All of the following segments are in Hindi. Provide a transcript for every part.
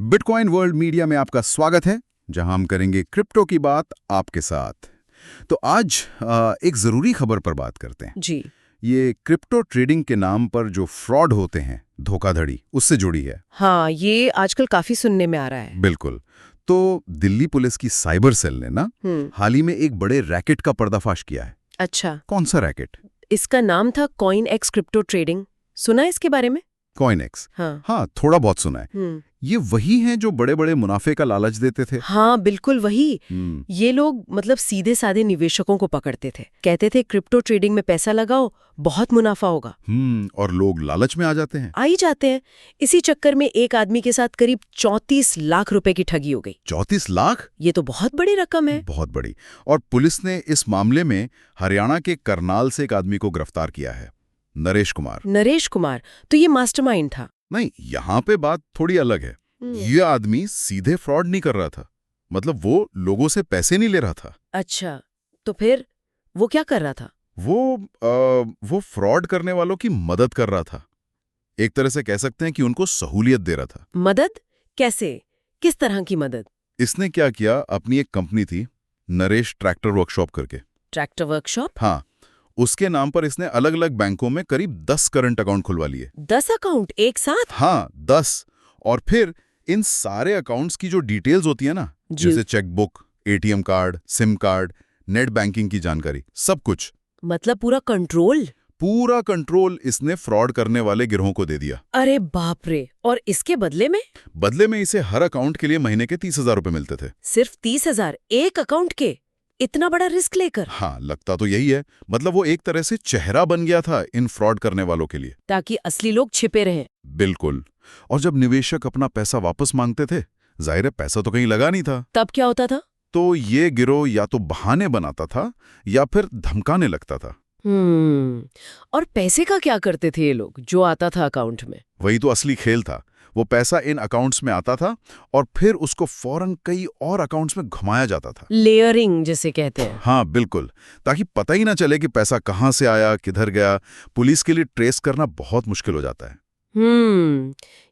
बिटकॉइन वर्ल्ड मीडिया में आपका स्वागत है, जहां हम करेंगे क्रिप्टो की बात आपके साथ। तो आज एक जरूरी खबर पर बात करते हैं। जी। ये क्रिप्टो ट्रेडिंग के नाम पर जो फ्रॉड होते हैं, धोखाधड़ी, उससे जुड़ी है। हाँ, ये आजकल काफी सुनने में आ रहा है। बिल्कुल। तो दिल्ली पुलिस की साइबर सेल ने ना हाल ही में एक बड़े रैकेट का पर्दाफाश किया है। अच्छा। कौन सा रैकेट? इसका नाम था कॉइन एक्स क्रिप्टो ट्रेडिंग। सुना है इसके बारे में? कॉइनएक्स। हाँ। थोड़ा बहुत सुना है। ये वही हैं जो बड़े बड़े मुनाफे का लालच देते थे। हाँ, बिल्कुल वही। ये लोग मतलब सीधे साधे निवेशकों को पकड़ते थे, कहते थे क्रिप्टो ट्रेडिंग में पैसा लगाओ, बहुत मुनाफा होगा। और लोग लालच में आ जाते हैं। आ ही जाते हैं। इसी चक्कर में एक आदमी के साथ करीब 34 लाख रुपए की ठगी हो गई। 34 लाख? ये तो बहुत बड़ी रकम है। बहुत बड़ी। और पुलिस ने इस मामले में हरियाणा के करनाल से एक आदमी को गिरफ्तार किया है, नरेश कुमार। नरेश कुमार तो ये मास्टरमाइंड था। नहीं, यहाँ पे बात थोड़ी अलग है। ये आदमी सीधे फ्रॉड नहीं कर रहा था, मतलब वो लोगों से पैसे नहीं ले रहा था। अच्छा, तो फिर वो क्या कर रहा था? वो फ्रॉड करने वालों की मदद कर रहा था। एक तरह से कह सकते हैं कि उनको सहूलियत दे रहा था। मदद कैसे? किस तरह की मदद? इसने क्या किया, अपनी एक कंपनी थी नरेश ट्रैक्टर वर्कशॉप करके। Tractor workshop? हाँ, उसके नाम पर इसने अलग अलग बैंकों में करीब 10 करंट अकाउंट खुलवा लिए। 10 अकाउंट एक साथ? हाँ, 10। और फिर इन सारे अकाउंट्स की जो डिटेल्स होती है ना, जैसे chequebook, ATM card, SIM card, net banking की जानकारी, सब कुछ। मतलब पूरा कंट्रोल इसने फ्रॉड करने वाले गिरोह को दे दिया। अरे बाप रे! और इसके बदले में? बदले में इसे हर अकाउंट के लिए महीने के 30,000 रुपए मिलते थे। सिर्फ 30,000 एक अकाउंट के? इतना बड़ा रिस्क लेकर? हाँ, लगता तो यही है। मतलब वो एक तरह से चेहरा बन गया था इन फ्रॉड करने वालों के लिए, ताकि असली लोग छिपे रहें। बिल्कुल। और जब निवेशक अपना पैसा वापस मांगते थे, जाहिर है पैसा तो कहीं लगा नहीं था। तब क्या होता था? तो ये गिरोह या तो बहाने बनाता था या फिर धमकाने लगता था। और पैसे का क्या करते थे ये लोग जो आता था अकाउंट में? वही तो असली खेल था। वो पैसा इन अकाउंट्स में आता था और फिर उसको फौरन कई और अकाउंट्स में घुमाया जाता था। लेयरिंग जिसे कहते हैं। हाँ, बिल्कुल। ताकि पता ही ना चले कि पैसा कहाँ से आया, किधर गया। पुलिस के लिए ट्रेस करना बहुत मुश्किल हो जाता है।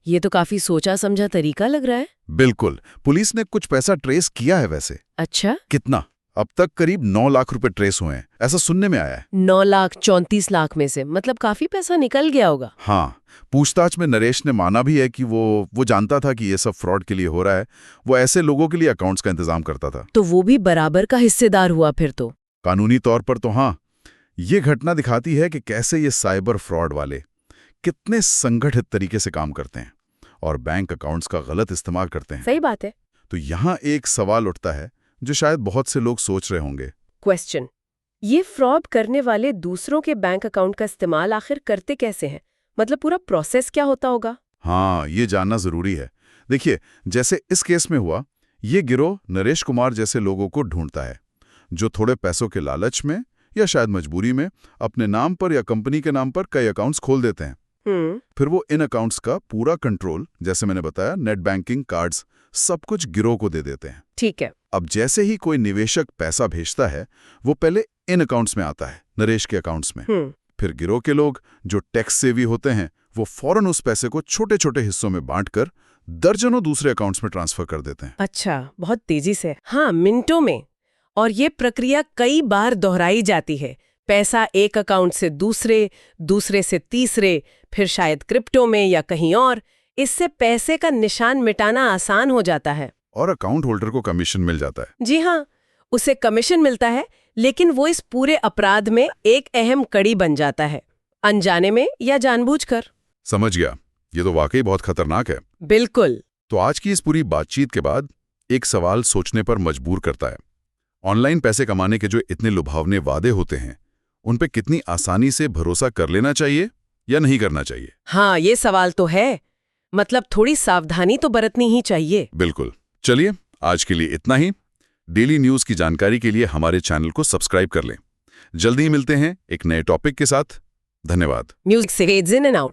ये तो काफी सोचा समझा तरीका लग रहा है। बिल्कुल। पुलिस ने कुछ पैसा ट्रेस किया है वैसे। अच्छा? कितना? अब तक करीब 9 लाख रुपए ट्रेस हुए हैं, ऐसा सुनने में आया है। 9 लाख 34 लाख में से मतलब काफी पैसा निकल गया होगा। हाँ, पूछताछ में नरेश ने माना भी है कि वो जानता था कि ये सब फ्रॉड के लिए हो रहा है। वो ऐसे लोगों के लिए अकाउंट्स का इंतजाम करता था। तो वो भी बराबर का हिस्सेदार हुआ फिर तो? कानूनी तौर पर तो हाँ। ये घटना दिखाती है कि कैसे ये साइबर फ्रॉड वाले कितने संगठित तरीके से काम करते हैं और बैंक अकाउंट्स का गलत इस्तेमाल करते हैं। सही बात है। तो यहाँ एक सवाल उठता है जो शायद बहुत से लोग सोच रहे होंगे। क्वेश्चन: ये फ्रॉड करने वाले दूसरों के बैंक अकाउंट का इस्तेमाल आखिर करते कैसे हैं? मतलब पूरा प्रोसेस क्या होता होगा? हाँ, ये जानना जरूरी है। देखिए, जैसे इस केस में हुआ, ये गिरोह नरेश कुमार जैसे लोगों को ढूंढता है जो थोड़े पैसों के लालच में या शायद मजबूरी में अपने नाम पर या कंपनी के नाम पर कई अकाउंट्स खोल देते हैं। फिर वो इन अकाउंट्स का पूरा कंट्रोल, जैसे मैंने बताया, नेट बैंकिंग, कार्ड्स, सब कुछ गिरोह को दे देते हैं। ठीक है। अब जैसे ही कोई निवेशक पैसा भेजता है, वो पहले इन अकाउंट्स में आता है, नरेश के अकाउंट्स में। फिर गिरोह के लोग जो टैक्स सेवी होते हैं, वो फौरन उस पैसे को छोटे छोटे हिस्सों में बांटकर दर्जनों दूसरे अकाउंट्स में ट्रांसफर कर देते हैं। अच्छा, बहुत तेजी से। हाँ, मिनटों में। और ये प्रक्रिया कई बार दोहराई जाती है। पैसा एक अकाउंट से दूसरे, दूसरे से तीसरे, फिर शायद क्रिप्टो में या कहीं और। इससे पैसे का निशान मिटाना आसान हो जाता है। और अकाउंट होल्डर को कमीशन मिल जाता है। जी हाँ, उसे कमीशन मिलता है, लेकिन वो इस पूरे अपराध में एक अहम कड़ी बन जाता है, अनजाने में या जानबूझकर। समझ गया। ये तो वाकई बहुत खतरनाक है। बिल्कुल। तो आज की इस पूरी बातचीत के बाद एक सवाल सोचने पर मजबूर करता है। ऑनलाइन पैसे कमाने के जो इतने लुभावने वादे होते हैं, उन पे कितनी आसानी से भरोसा कर लेना चाहिए या नहीं करना चाहिए? हाँ, ये सवाल तो है। मतलब थोड़ी सावधानी तो बरतनी ही चाहिए। बिल्कुल। चलिए, आज के लिए इतना ही। डेली न्यूज की जानकारी के लिए हमारे चैनल को सब्सक्राइब कर लें। जल्दी ही मिलते हैं एक नए टॉपिक के साथ। धन्यवाद। म्यूजिक से फेड्स इन एंड आउट।